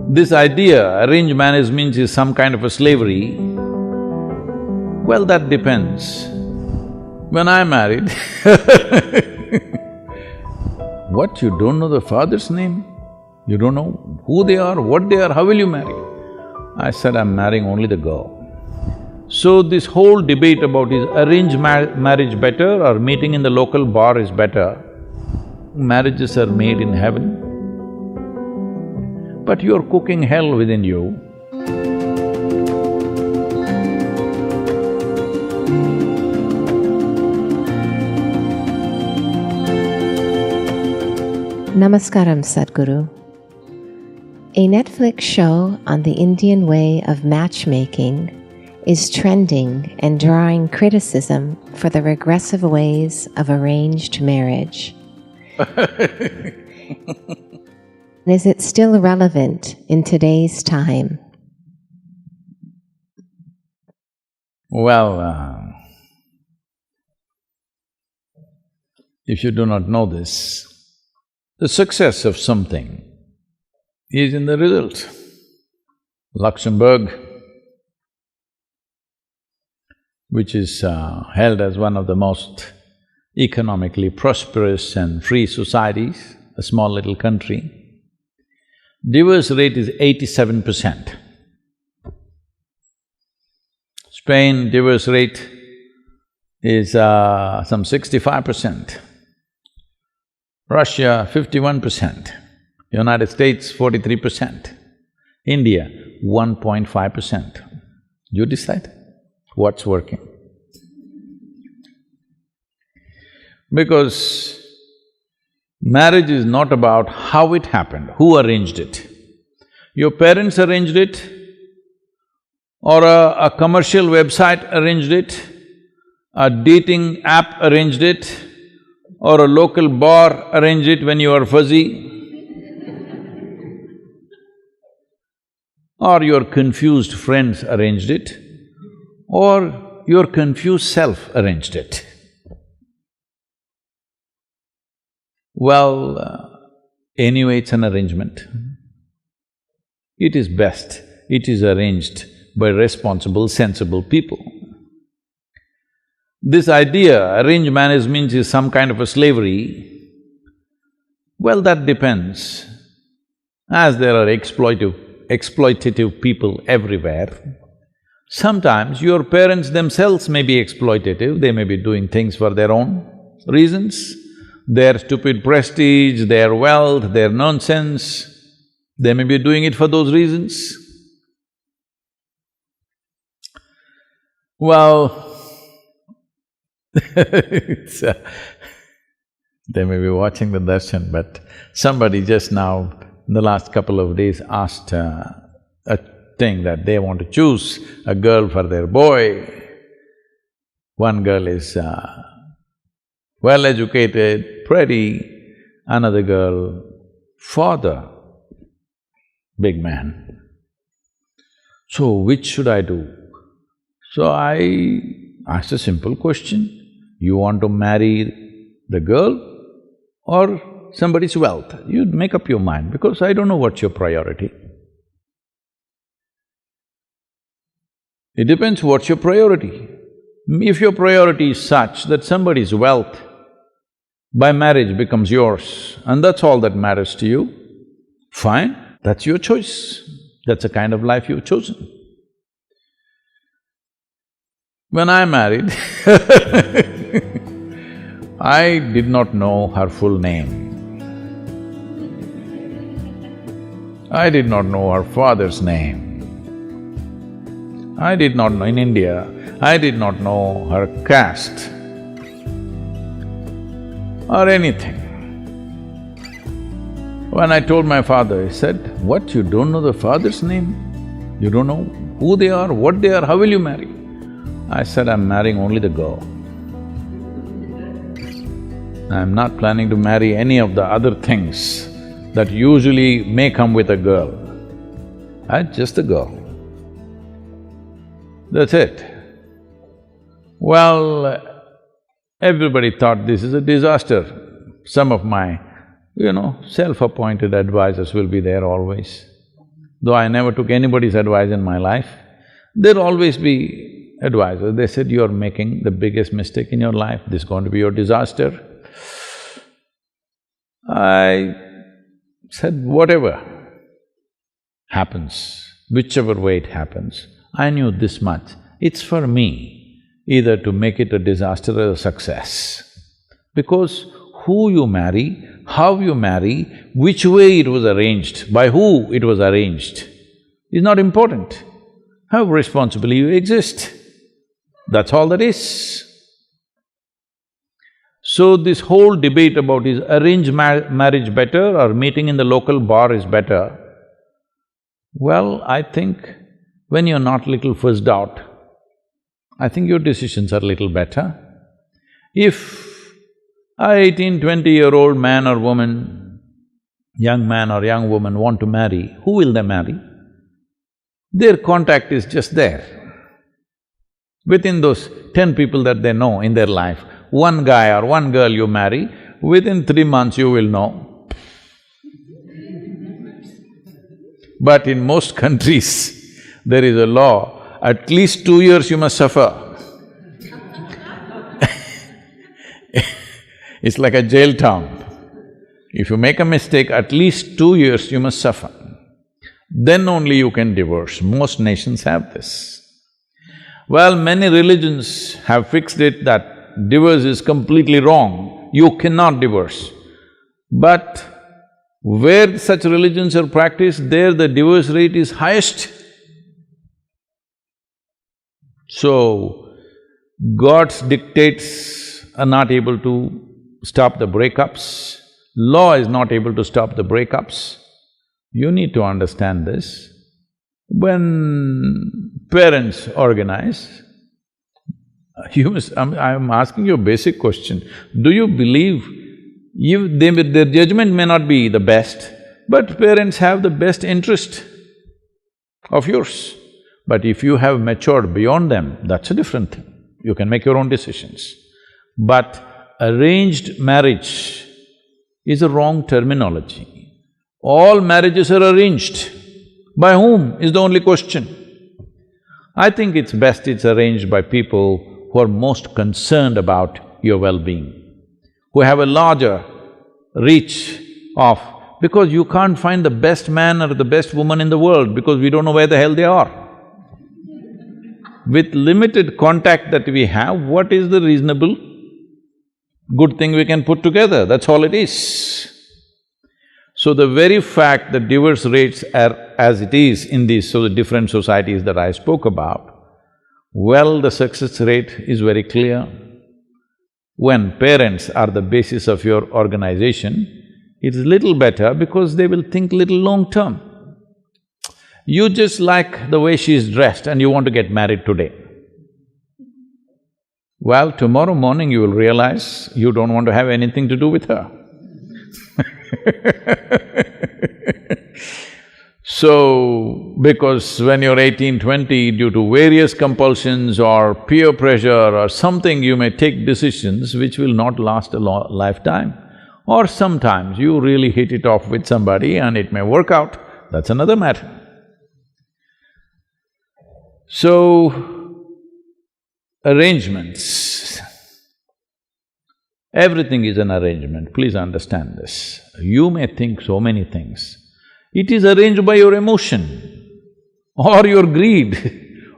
This idea, arranged marriage means is some kind of a slavery, well, that depends. When I married what, you don't know the father's name? You don't know who they are, what they are, how will you marry? I said, I'm marrying only the girl. So this whole debate about is arranged marriage better or meeting in the local bar is better, marriages are made in heaven. But you're cooking hell within you. Namaskaram, Sadhguru. A Netflix show on the Indian way of matchmaking is trending and drawing criticism for the regressive ways of arranged marriage. Is it still relevant in today's time? Well, if you do not know this, the success of something is in the result. Luxembourg, which is held as one of the most economically prosperous and free societies, a small little country, divorce rate is 87%. Spain, divorce rate is some 65%. Russia, 51%. United States, 43%. India, 1.5%. You decide what's working. Because marriage is not about how it happened, who arranged it. Your parents arranged it, or a commercial website arranged it, a dating app arranged it, or a local bar arranged it when you were fuzzy, or your confused friends arranged it, or your confused self arranged it. Well, anyway, it's an arrangement. It is best, it is arranged by responsible, sensible people. This idea, arranged marriage means is some kind of a slavery, well, that depends. As there are exploitative people everywhere, sometimes your parents themselves may be exploitative, they may be doing things for their own reasons, their stupid prestige, their wealth, their nonsense, they may be doing it for those reasons. Well, they may be watching the darshan, but somebody just now, in the last couple of days, asked a thing that they want to choose a girl for their boy. One girl is well-educated, pretty, another girl, father, big man. So, which should I do? So I asked a simple question, you want to marry the girl or somebody's wealth? You make up your mind, because I don't know what's your priority. It depends what's your priority. If your priority is such that somebody's wealth by marriage becomes yours and that's all that matters to you, fine, that's your choice. That's the kind of life you've chosen. When I married I did not know her full name. I did not know her father's name. I did not know, in India, I did not know her caste or anything. When I told my father, he said, what, you don't know the father's name? You don't know who they are, what they are, how will you marry? I said, I'm marrying only the girl. I'm not planning to marry any of the other things that usually may come with a girl. Just a girl. That's it. Well, everybody thought this is a disaster. Some of my, self-appointed advisors will be there always. though I never took anybody's advice in my life, there'll always be advisors. They said, you're making the biggest mistake in your life, this is going to be your disaster. I said, whatever happens, whichever way it happens, I knew this much, it's for me either to make it a disaster or a success. Because who you marry, how you marry, which way it was arranged, by who it was arranged, is not important. How responsibly you exist, that's all that is. So this whole debate about is arranged marriage better or meeting in the local bar is better, well, I think when you're not little fussed out, I think your decisions are little better. If a 18, 20-year-old man or woman, young man or young woman want to marry, who will they marry? Their contact is just there. Within those 10 people that they know in their life, one guy or one girl you marry, within 3 months you will know. But in most countries, there is a law, at least 2 years you must suffer. It's like a jail town. If you make a mistake, at least 2 years you must suffer. Then only you can divorce. Most nations have this. Well, many religions have fixed it that divorce is completely wrong, you cannot divorce. But where such religions are practiced, there the divorce rate is highest. So, God's dictates are not able to stop the breakups, law is not able to stop the breakups. You need to understand this. When parents organize, I'm asking you a basic question. Do you believe their judgment may not be the best, but parents have the best interest of yours. But if you have matured beyond them, that's a different thing. You can make your own decisions. But arranged marriage is a wrong terminology. All marriages are arranged. By whom is the only question. I think it's best it's arranged by people who are most concerned about your well-being, who have a larger reach of… because you can't find the best man or the best woman in the world because we don't know where the hell they are. With limited contact that we have, what is the reasonable good thing we can put together? That's all it is. So the very fact that divorce rates are as it is in these different societies that I spoke about, well, the success rate is very clear. When parents are the basis of your organization, it's little better because they will think little long-term. You just like the way she's dressed and you want to get married today. Well, tomorrow morning you will realize you don't want to have anything to do with her. So, because when you're 18, 20, due to various compulsions or peer pressure or something, you may take decisions which will not last a lifetime. Or sometimes you really hit it off with somebody and it may work out, that's another matter. So, arrangements, everything is an arrangement, please understand this. You may think so many things. It is arranged by your emotion or your greed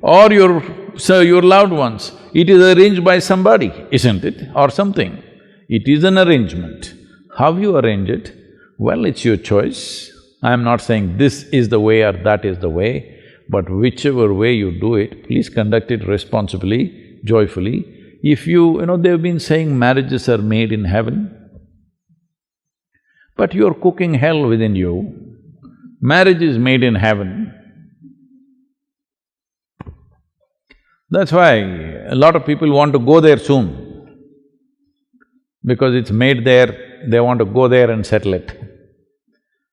or your loved ones. It is arranged by somebody, isn't it? Or something. It is an arrangement. How you arrange it? Well, it's your choice. I'm not saying this is the way or that is the way, but whichever way you do it, please conduct it responsibly, joyfully. If you know, they've been saying marriages are made in heaven, but you're cooking hell within you. Marriage is made in heaven. That's why a lot of people want to go there soon. Because it's made there, they want to go there and settle it.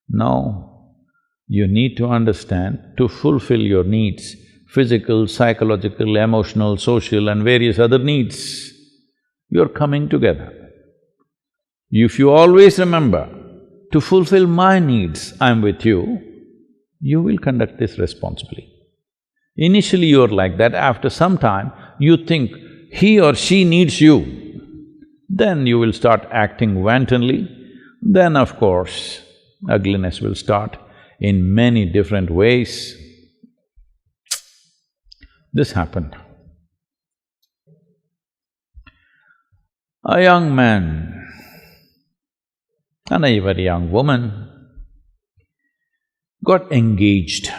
No, you need to understand, to fulfill your needs, physical, psychological, emotional, social and various other needs, you're coming together. If you always remember, to fulfill my needs, I'm with you, you will conduct this responsibly. Initially you're like that, after some time you think he or she needs you, then you will start acting wantonly, then of course ugliness will start in many different ways. This happened. A young man and a very young woman got engaged.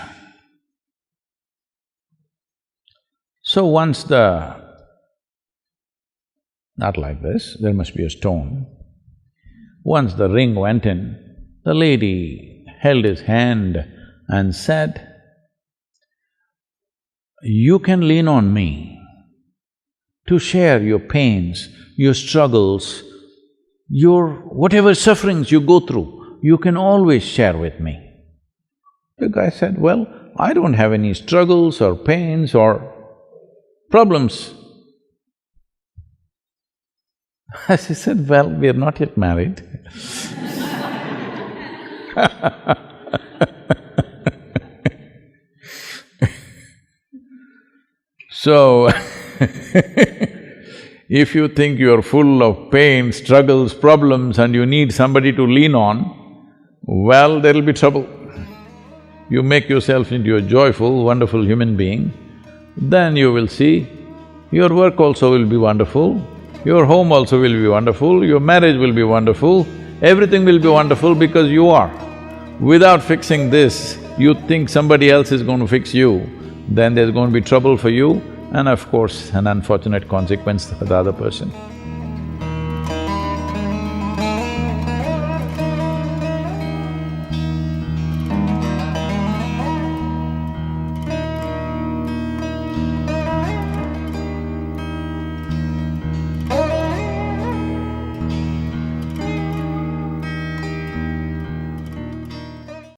So once not like this, there must be a stone. Once the ring went in, the lady held his hand and said, "You can lean on me to share your pains, your struggles, your whatever sufferings you go through, you can always share with me." The guy said, "Well, I don't have any struggles or pains or problems." She said, "Well, we are not yet married." So, if you think you're full of pain, struggles, problems and you need somebody to lean on, well, there'll be trouble. You make yourself into a joyful, wonderful human being, then you will see your work also will be wonderful, your home also will be wonderful, your marriage will be wonderful, everything will be wonderful because you are. Without fixing this, you think somebody else is going to fix you, then there's going to be trouble for you and of course an unfortunate consequence for the other person.